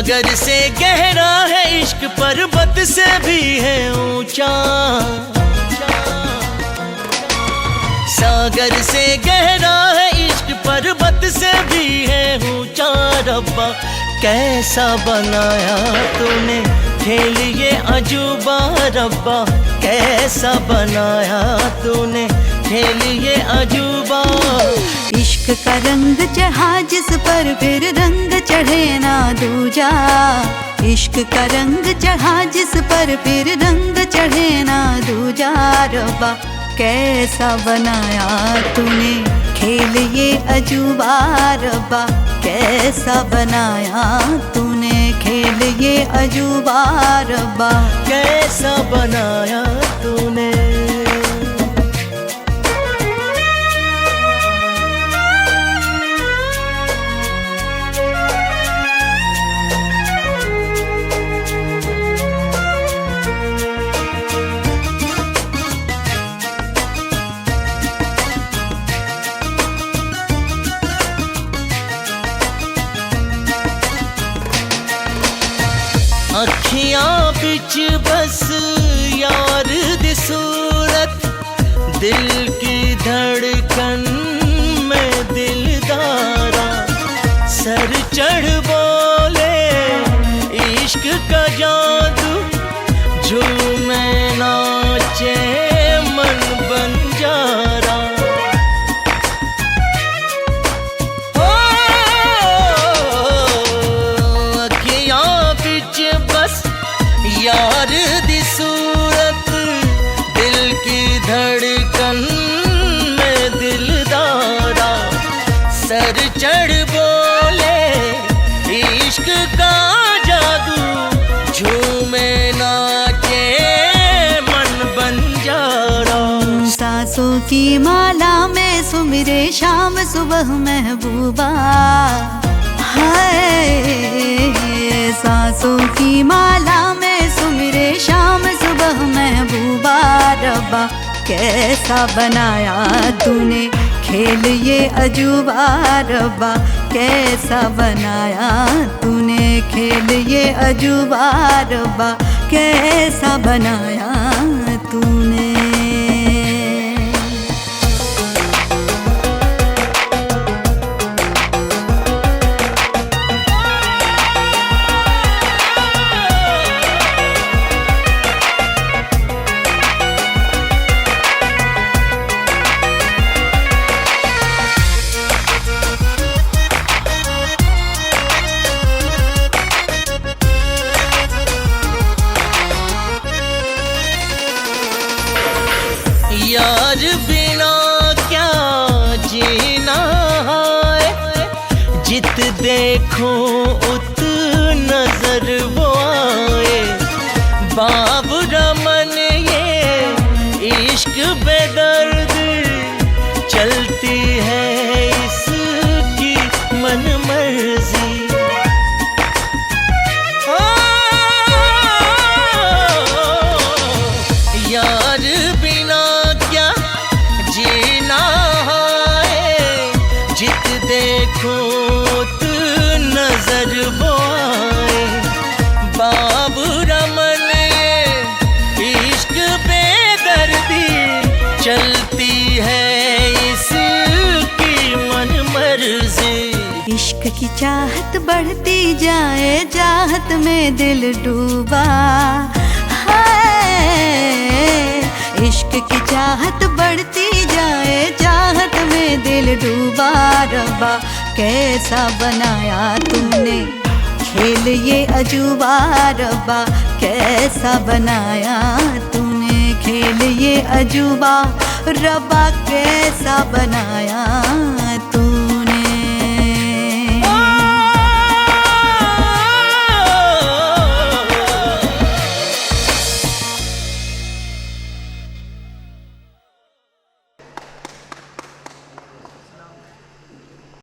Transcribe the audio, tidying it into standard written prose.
सागर से गहरा है इश्क, पर्वत से भी है ऊंचा। सागर से गहरा है इश्क, पर्वत से भी है ऊंचा। रब्बा कैसा बनाया तूने खेल ये अजूबा, रब्बा कैसा बनाया तूने खेल ये अजूबा। इश्क का रंग चढ़ा जिस पर फिर रंग चढ़े ना दूजा। इश्क का रंग चढ़ा जिस पर फिर रंग चढ़े ना दूजा। रब्बा कैसा बनाया तूने खेल ये अजूबा, रब्बा कैसा बनाया तूने खेल ये अजूबा। रब्बा कैसा बनाया तूने। अखियां बिच बस यार दी सूरत, दिल की धड़कन में दिलदारा। सर चढ़ बोले इश्क का जादू, झूमे नाचे मन बंजारा। यार दी सूरत, दिल की धड़कन में दिलदारा। सर चढ़ बोले इश्क का जादू, झूमे नाचे मन बंजारा। सांसों की माला में सुमिरे शाम सुबह महबूबा। हाय सांसों की माला में सुमिरे शाम सुबह महबूबा। रब्बा कैसा बनाया तूने खेल ये अजूबा। रब्बा कैसा बनाया तूने खेल ये अजूबा। रब्बा कैसा बनाया तूने। यार बिना क्या जीना है, जित देखो उत नजर वो आए। बाब रमन ये इश्क बेदर्द, चलती है इसकी मन मर्जी। यार बिना जीना है, जित देखो तू नजर वो आए। बाब रमन ये इश्क बेदर्दी, चलती है इसकी मन मर्जी। इश्क की चाहत बढ़ती जाए, चाहत में दिल डूबा। इश्क की चाहत बढ़ती जाए, चाहत में दिल डूबा। रब्बा कैसा बनाया तूने खेल ये अजूबा। रब्बा कैसा बनाया तूने खेल ये अजूबा। रब्बा कैसा बनाया